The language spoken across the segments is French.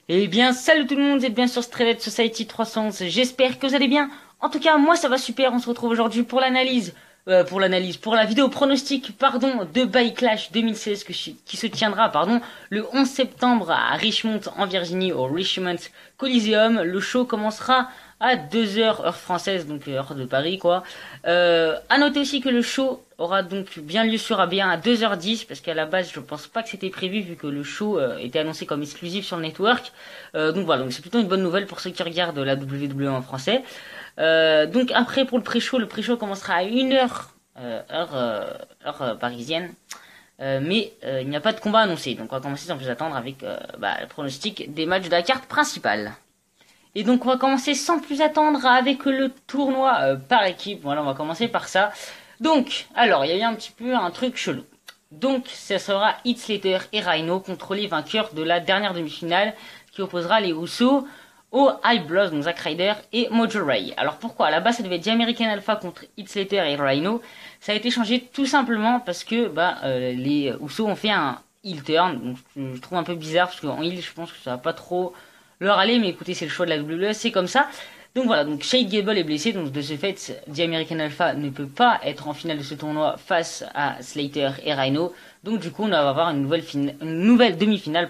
Eh bien, salut tout le monde, vous êtes bien sur Strelet Society 311, j'espère que vous allez bien. En tout cas, moi ça va super, on se retrouve aujourd'hui pour pour la vidéo pronostic, de Backlash 2016 qui se tiendra, le 11 septembre à Richmond en Virginie, au Richmond Coliseum. Le show commencera à 2 heures heure française, donc heure de Paris quoi. À noter aussi que le show aura donc bien lieu sur AB1 à 2h10 parce qu'à la base je pense pas que c'était prévu vu que le show était annoncé comme exclusif sur le network. Donc voilà, donc c'est plutôt une bonne nouvelle pour ceux qui regardent la WWE en français. Donc après pour le pré-show commencera à 1h heure parisienne. Mais il n'y a pas de combat annoncé, donc on va commencer sans plus attendre avec le pronostic des matchs de la carte principale. Et donc on va commencer sans plus attendre avec le tournoi par équipe. Voilà, on va commencer par ça. Donc, alors, il y a eu un petit peu un truc chelou. Donc, ça sera Heath Slater et Rhino contre les vainqueurs de la dernière demi-finale qui opposera les Usos aux High Blood, donc Zack Ryder et Mojo Ray. Alors pourquoi? À la base, ça devait être The American Alpha contre Heath Slater et Rhino. Ça a été changé tout simplement parce que les Usos ont fait un heel turn. Donc, je trouve un peu bizarre parce qu'en heel, je pense que ça va pas trop leur aller, mais écoutez, c'est le choix de la WWE, c'est comme ça. Donc voilà, donc Shade Gable est blessé, donc de ce fait, The American Alpha ne peut pas être en finale de ce tournoi face à Slater et Rhino. Donc du coup, on va avoir une nouvelle demi-finale,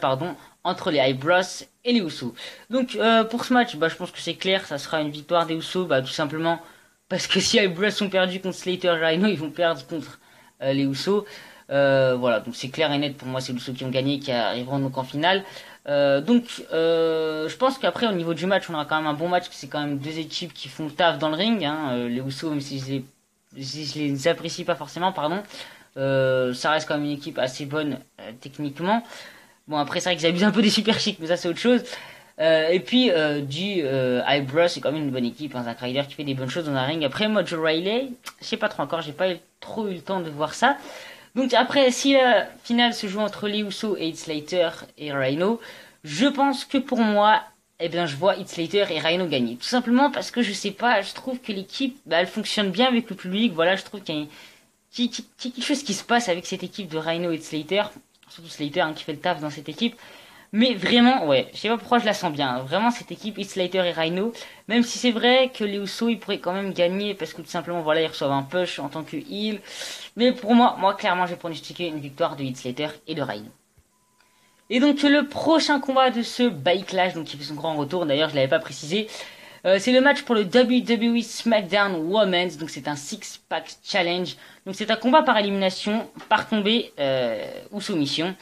entre les High Bros et les Usos. Donc pour ce match, je pense que c'est clair, ça sera une victoire des Usos, tout simplement parce que si High Bros sont perdus contre Slater et Rhino, ils vont perdre contre les Usos. Voilà, donc c'est clair et net pour moi, c'est les Usos qui ont gagné, qui arriveront donc en finale. Je pense qu'après au niveau du match on aura quand même un bon match, c'est quand même deux équipes qui font le taf dans le ring, les Usos, même si je les apprécie pas forcément, ça reste quand même une équipe assez bonne techniquement. Bon, après c'est vrai qu'ils abusent un peu des super chics, mais ça c'est autre chose. Eyebrow, c'est quand même une bonne équipe, Zack Ryder qui fait des bonnes choses dans un ring. Après Mojo Riley, je sais pas trop encore, j'ai pas trop eu le temps de voir ça. Donc après, si la finale se joue entre les Usos et Heath Slater et Rhino, je pense que pour moi, je vois Heath Slater et Rhino gagner. Tout simplement parce que je sais pas, je trouve que l'équipe, elle fonctionne bien avec le public. Voilà, je trouve qu'il y a quelque chose qui se passe avec cette équipe de Rhino et Heath Slater. Surtout Slater qui fait le taf dans cette équipe. Mais vraiment, ouais, je sais pas pourquoi je la sens bien. Vraiment, cette équipe, Heath Slater et Rhino, même si c'est vrai que les Usos, ils pourraient quand même gagner parce que tout simplement, voilà, ils reçoivent un push en tant que heel. Mais pour moi, clairement, je vais pronostiquer une victoire de Heath Slater et de Rhino. Et donc, le prochain combat de ce Backlash, donc qui fait son grand retour, d'ailleurs, je l'avais pas précisé, c'est le match pour le WWE SmackDown Women's, donc c'est un six-pack challenge. Donc c'est un combat par élimination, par tombée ou soumission.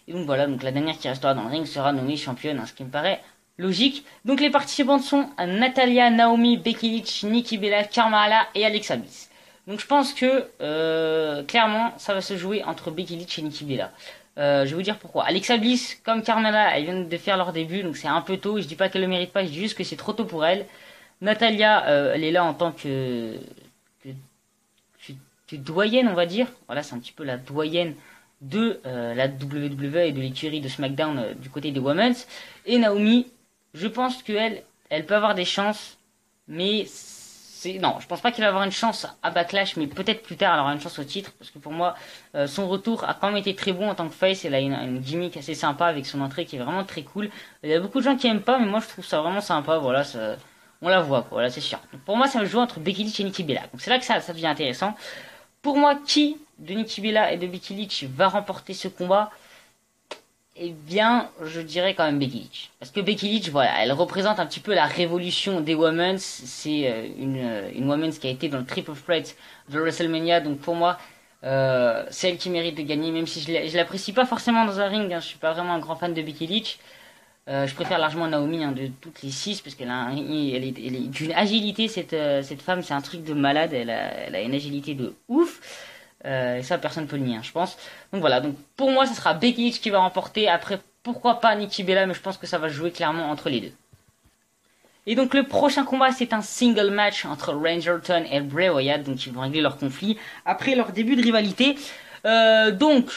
Et donc voilà, donc la dernière qui restera dans le ring sera nommée championne, ce qui me paraît logique. Donc les participantes sont Natalya, Naomi, Becky Lynch, Nikki Bella, Carmella et Alexa Bliss. Donc je pense que clairement ça va se jouer entre Becky Lynch et Nikki Bella. Je vais vous dire pourquoi. Alexa Bliss, comme Carmella, elles viennent de faire leur début, donc c'est un peu tôt. Je dis pas qu'elle le mérite pas, je dis juste que c'est trop tôt pour elle. Natalya, elle est là en tant que doyenne, on va dire. Voilà, c'est un petit peu la doyenne de la WWE et de l'écurie de SmackDown du côté des Women's. Et Naomi, je pense elle peut avoir des chances, mais non, je pense pas qu'elle va avoir une chance à Backlash, mais peut-être plus tard elle aura une chance au titre, parce que pour moi, son retour a quand même été très bon en tant que face. Elle a une gimmick assez sympa avec son entrée qui est vraiment très cool. Il y a beaucoup de gens qui aiment pas, mais moi je trouve ça vraiment sympa. Voilà, on la voit, quoi. Voilà, c'est sûr. Donc pour moi, ça va jouer entre Becky Lynch et Nikki Bella. Donc c'est là que ça devient intéressant. Pour moi, qui de Nikki Bella et de Becky Lynch va remporter ce combat? Eh bien, je dirais quand même Becky Lynch. Parce que Becky Lynch, voilà, elle représente un petit peu la révolution des Women's. C'est une Women's qui a été dans le Triple Threat de WrestleMania. Donc pour moi, c'est elle qui mérite de gagner. Même si je l'apprécie pas forcément dans un ring. Je suis pas vraiment un grand fan de Becky Lynch. Je préfère largement Naomi de toutes les 6 parce qu'elle elle est d'une agilité, cette femme, c'est un truc de malade. Elle a une agilité de ouf. Et ça, personne peut le nier, je pense. Donc voilà, donc pour moi, ça sera Becky Lynch qui va remporter. Après, pourquoi pas Nikki Bella, mais je pense que ça va jouer clairement entre les deux. Et donc le prochain combat, c'est un single match entre Randy Orton et Bray Wyatt, donc ils vont régler leur conflit après leur début de rivalité. Donc,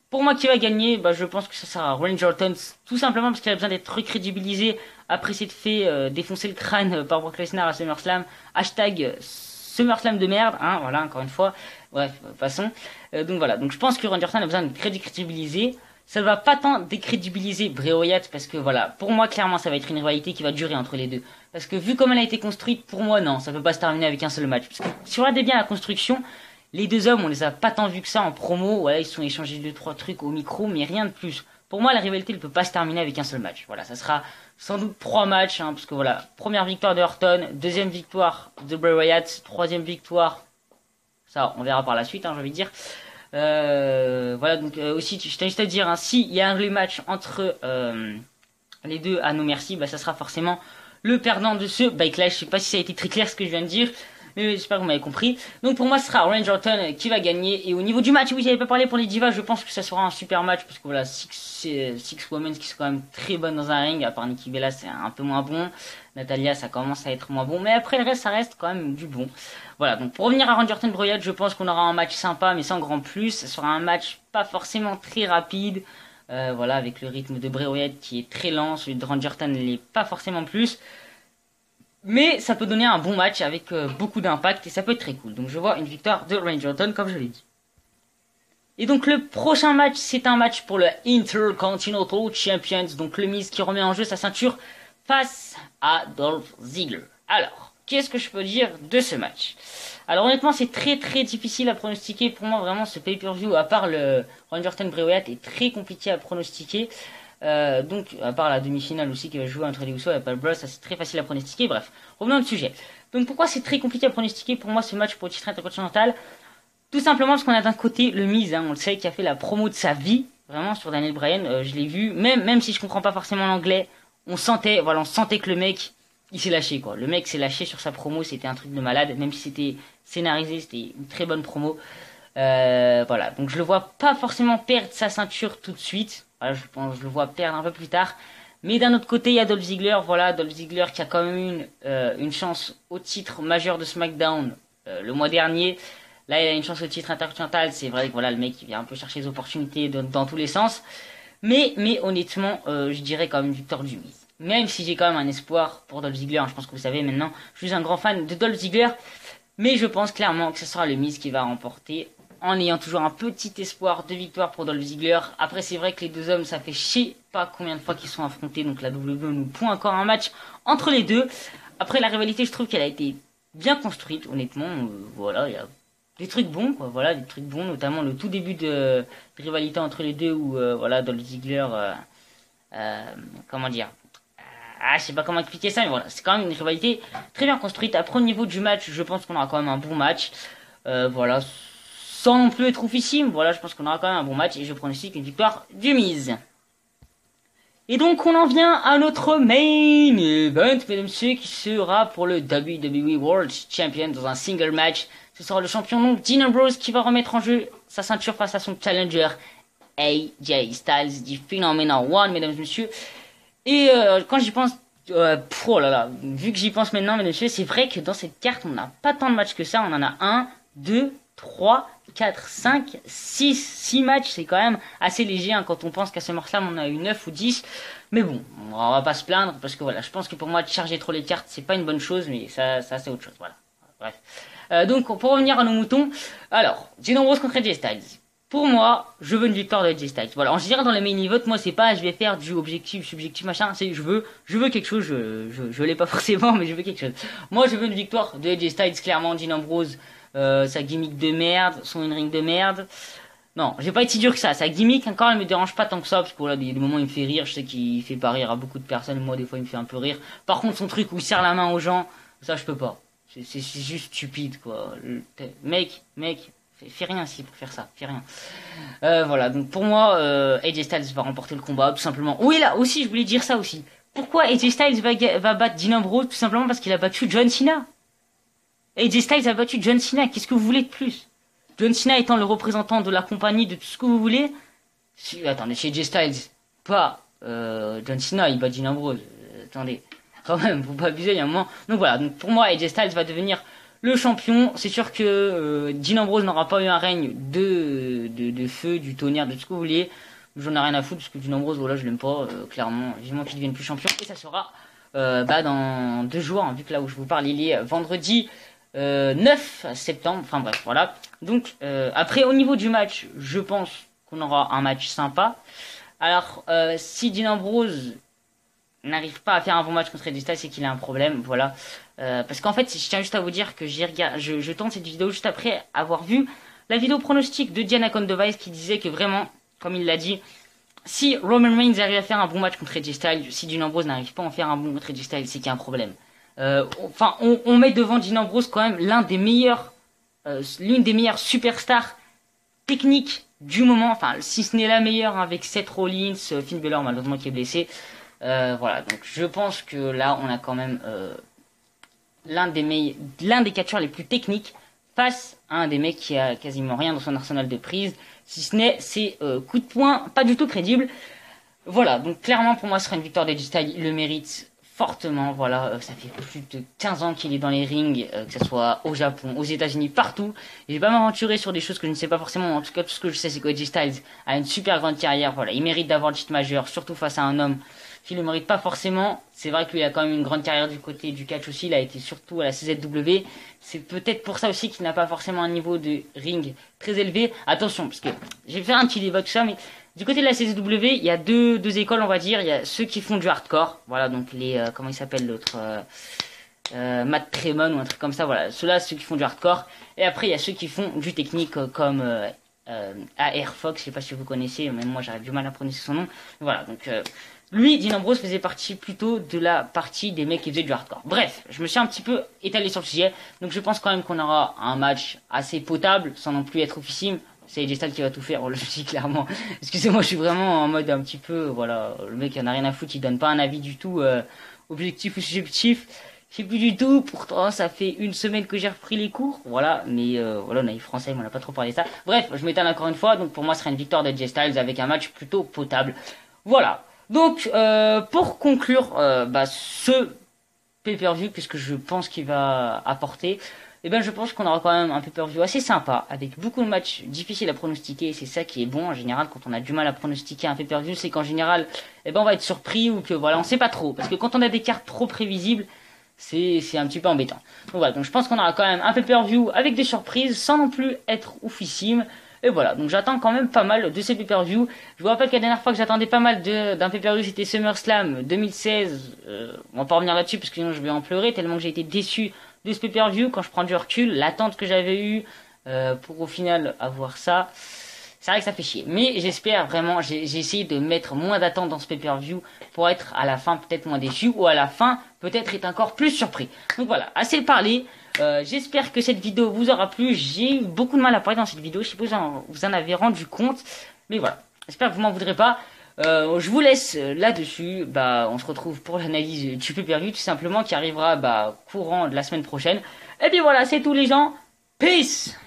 pour moi, qui va gagner, je pense que ça sera Randy Orton, tout simplement parce qu'il a besoin d'être recrédibilisé après s'être fait défoncer le crâne par Brock Lesnar à SummerSlam. Hashtag SummerSlam de merde, voilà, encore une fois. Bref, passons. Donc voilà, donc je pense que Randy Orton a besoin de crédibiliser. ça ne va pas tant décrédibiliser Bray Wyatt parce que voilà, pour moi clairement ça va être une rivalité qui va durer entre les deux. Parce que vu comme elle a été construite, pour moi non, ça peut pas se terminer avec un seul match. Parce que si on regarde bien la construction, les deux hommes on les a pas tant vus que ça en promo, voilà ils se sont échangés 2-3 trucs au micro, mais rien de plus. Pour moi la rivalité ne peut pas se terminer avec un seul match. Voilà, ça sera sans doute 3 matchs, hein, parce que voilà, première victoire de Orton, deuxième victoire de Bray Wyatt, troisième victoire, ça on verra par la suite, hein, j'ai envie de dire. Voilà, donc aussi, je tiens juste à dire, hein, s'il y a un rematch entre les deux à No Mercy, bah, ça sera forcément le perdant de ce Backlash. Je sais pas si ça a été très clair ce que je viens de dire, mais j'espère que vous m'avez compris. Donc pour moi, ce sera Randy Orton qui va gagner. Et au niveau du match, oui, j'avais pas parlé pour les divas, je pense que ça sera un super match, parce que voilà, six women qui sont quand même très bonnes dans un ring, à part Nikki Bella, c'est un peu moins bon. Natalia, ça commence à être moins bon, mais après le reste, ça reste quand même du bon. Voilà, donc pour revenir à Randy Orton Bray Wyatt, je pense qu'on aura un match sympa, mais sans grand plus. Ce sera un match pas forcément très rapide, voilà, avec le rythme de Bray Wyatt qui est très lent, celui de Randy Orton n'est pas forcément plus. Mais ça peut donner un bon match avec beaucoup d'impact et ça peut être très cool. Donc je vois une victoire de Randy Orton, comme je l'ai dit. Et donc le prochain match, c'est un match pour le Intercontinental Champions, donc le Miz qui remet en jeu sa ceinture face à Dolph Ziggler. Alors, qu'est-ce que je peux dire de ce match? Alors honnêtement, c'est très très difficile à pronostiquer. Pour moi, vraiment, ce pay-per-view, à part le Randy Orton Bray Wyatt, est très compliqué à pronostiquer. Donc, à part la demi-finale aussi qui va jouer entre les Usos et Paul Bros, ça c'est très facile à pronostiquer. Bref, revenons au sujet. Donc pourquoi c'est très compliqué à pronostiquer pour moi ce match pour le titre intercontinental? Tout simplement parce qu'on a d'un côté le Miz, hein, on le sait, qui a fait la promo de sa vie, vraiment sur Daniel Bryan, je l'ai vu, même si je comprends pas forcément l'anglais, on sentait que le mec, il s'est lâché quoi. Le mec s'est lâché sur sa promo, c'était un truc de malade, même si c'était scénarisé, c'était une très bonne promo. Voilà, donc je le vois pas forcément perdre sa ceinture tout de suite. Voilà, je le vois perdre un peu plus tard. Mais d'un autre côté, il y a Dolph Ziggler. Voilà, Dolph Ziggler qui a quand même eu une chance au titre majeur de SmackDown le mois dernier. Là, il a une chance au titre intercontinental. C'est vrai que voilà, le mec il vient un peu chercher les opportunités dans tous les sens. Mais honnêtement, je dirais quand même une victoire du Miz. Même si j'ai quand même un espoir pour Dolph Ziggler. Hein, je pense que vous savez maintenant, je suis un grand fan de Dolph Ziggler. Mais je pense clairement que ce sera le Miz qui va remporter, en ayant toujours un petit espoir de victoire pour Dolph Ziggler. Après, c'est vrai que les deux hommes, ça fait je sais pas combien de fois qu'ils sont affrontés, donc la WWE nous pond encore un match entre les deux. Après, la rivalité, je trouve qu'elle a été bien construite, honnêtement. Voilà, il y a des trucs bons, quoi. Voilà, des trucs bons, notamment le tout début de rivalité entre les deux où, voilà, Dolph Ziggler, comment dire, je sais pas comment expliquer ça, mais voilà, c'est quand même une rivalité très bien construite. Après, au niveau du match, je pense qu'on aura quand même un bon match. Voilà, sans non plus être oufissime. Voilà, je pense qu'on aura quand même un bon match et je pronostique une victoire du Miz. Et donc, on en vient à notre main event, mesdames et messieurs, qui sera pour le WWE World Champion dans un single match. Ce sera le champion, donc, Dean Ambrose, qui va remettre en jeu sa ceinture face à son challenger, AJ Styles, du Phenomenal One, mesdames et messieurs. Et quand j'y pense, oh là là, vu que j'y pense maintenant, mesdames et messieurs, c'est vrai que dans cette carte, on n'a pas tant de matchs que ça. On en a 1, 2, 3, 4, 5, 6 matchs. C'est quand même assez léger hein, quand on pense qu'à ce SummerSlam, on a eu 9 ou 10. Mais bon, on va pas se plaindre parce que voilà, je pense que pour moi, de charger trop les cartes, c'est pas une bonne chose, mais ça c'est autre chose. Voilà. Bref. Donc, pour revenir à nos moutons, alors, Dean Ambrose contre AJ Styles. Pour moi, je veux une victoire de AJ Styles. Voilà, en général dans les main events, moi c'est pas je vais faire du objectif, subjectif, machin, c'est je veux quelque chose, je l'ai pas forcément, mais je veux quelque chose. Moi je veux une victoire de AJ Styles, clairement, Dean Ambrose, sa gimmick de merde, son in-ring de merde. Non, j'ai pas été si dur que ça. Sa gimmick encore elle me dérange pas tant que ça, parce que voilà, des moments il me fait rire, je sais qu'il fait pas rire à beaucoup de personnes, moi des fois il me fait un peu rire. Par contre son truc où il serre la main aux gens, ça je peux pas. C'est juste stupide quoi. Mec, fais rien si pour faire ça, fais rien. Voilà, donc pour moi, AJ Styles va remporter le combat, tout simplement. Oui, là aussi, je voulais dire ça aussi. Pourquoi AJ Styles va battre Dean Ambrose? Tout simplement parce qu'il a battu John Cena. AJ Styles a battu John Cena, qu'est-ce que vous voulez de plus? John Cena étant le représentant de la compagnie, de tout ce que vous voulez. Attendez, chez AJ Styles, pas John Cena, il bat Dean Ambrose. Attendez, quand même, faut pas abuser, il y a un moment. Donc voilà, donc pour moi, AJ Styles va devenir le champion. C'est sûr que Dean Ambrose n'aura pas eu un règne de feu, du tonnerre, de tout ce que vous voulez. J'en ai rien à foutre parce que Dean Ambrose, voilà, je l'aime pas, clairement. Vivement qu'il devienne plus champion. Et ça sera dans 2 jours, hein, vu que là où je vous parle, il est vendredi 9 septembre. Enfin bref, voilà. Donc après, au niveau du match, je pense qu'on aura un match sympa. Alors, si Dean Ambrose n'arrive pas à faire un bon match contre AJ Styles, c'est qu'il a un problème, voilà. Parce qu'en fait, je tiens juste à vous dire que je tente cette vidéo juste après avoir vu la vidéo pronostic de Diana Condovice qui disait que vraiment, comme il l'a dit, si Roman Reigns arrive à faire un bon match contre AJ Styles, si Dean Ambrose n'arrive pas à en faire un bon contre AJ Styles, c'est qu'il y a un problème. Enfin, on met devant Dean Ambrose quand même l'une des meilleures superstars techniques du moment, enfin si ce n'est la meilleure, hein, avec Seth Rollins, Finn Balor malheureusement qui est blessé. Voilà, donc je pense que là on a quand même l'un des catcheurs les plus techniques face à un des mecs qui a quasiment rien dans son arsenal de prise, si ce n'est ses coups de poing pas du tout crédibles. Voilà, donc clairement pour moi ce sera une victoire d'AJ Styles, il le mérite fortement, voilà, ça fait plus de 15 ans qu'il est dans les rings, que ce soit au Japon, aux États-Unis, partout. Je vais pas m'aventurer sur des choses que je ne sais pas forcément, en tout cas tout ce que je sais c'est que AJ Styles a une super grande carrière, voilà, il mérite d'avoir le titre majeur, surtout face à un homme qui le mérite pas forcément. C'est vrai qu'il a quand même une grande carrière du côté du catch aussi, il a été surtout à la CZW, c'est peut-être pour ça aussi qu'il n'a pas forcément un niveau de ring très élevé. Attention, parce que je vais faire un petit débat de ça, mais du côté de la CZW, il y a deux écoles, on va dire. Il y a ceux qui font du hardcore, voilà, donc les comment il s'appelle l'autre, Matt Tremon ou un truc comme ça, voilà. Ceux-là, ceux qui font du hardcore. Et après, il y a ceux qui font du technique comme AR Fox, je sais pas si vous connaissez, même moi j'arrive du mal à prononcer son nom. Voilà, donc lui, Dean Ambrose faisait partie plutôt de la partie des mecs qui faisaient du hardcore. Bref, je me suis un petit peu étalé sur le sujet, donc je pense quand même qu'on aura un match assez potable, sans non plus être oufissime. C'est AJ Styles qui va tout faire, on le dit clairement. Excusez-moi, je suis vraiment en mode un petit peu, voilà, le mec il en a rien à foutre, il donne pas un avis du tout objectif ou subjectif. Je sais plus du tout, pourtant ça fait une semaine que j'ai repris les cours, voilà, mais voilà, on a eu français, mais on n'a pas trop parlé de ça. Bref, je m'étale encore une fois, donc pour moi ce sera une victoire d'AJ Styles avec un match plutôt potable. Voilà, donc pour conclure ce pay-per-view, qu'est-ce que je pense qu'il va apporter? Eh ben, je pense qu'on aura quand même un pay-per-view assez sympa, avec beaucoup de matchs difficiles à pronostiquer, et c'est ça qui est bon, en général, quand on a du mal à pronostiquer un pay-per-view, c'est qu'en général, eh ben, on va être surpris, ou que, voilà, on sait pas trop, parce que quand on a des cartes trop prévisibles, c'est un petit peu embêtant. Donc voilà, donc je pense qu'on aura quand même un pay-per-view avec des surprises, sans non plus être oufissime, et voilà, donc j'attends quand même pas mal de ces pay-per-view. Je vous rappelle que la dernière fois que j'attendais pas mal d'un pay-per-view, c'était SummerSlam 2016, on va pas revenir là-dessus, parce que sinon je vais en pleurer, tellement que j'ai été déçu de ce pay-per-view. Quand je prends du recul, l'attente que j'avais eue pour au final avoir ça, c'est vrai que ça fait chier. Mais j'espère vraiment, j'ai essayé de mettre moins d'attente dans ce pay-per-view pour être à la fin peut-être moins déçu, ou à la fin peut-être être encore plus surpris. Donc voilà, assez parlé. J'espère que cette vidéo vous aura plu. J'ai eu beaucoup de mal à parler dans cette vidéo, je sais pas si vous en avez rendu compte, mais voilà, j'espère que vous m'en voudrez pas. Je vous laisse là-dessus. On se retrouve pour l'analyse du pay-per-view tout simplement, qui arrivera courant de la semaine prochaine. Et puis voilà, c'est tout les gens. Peace.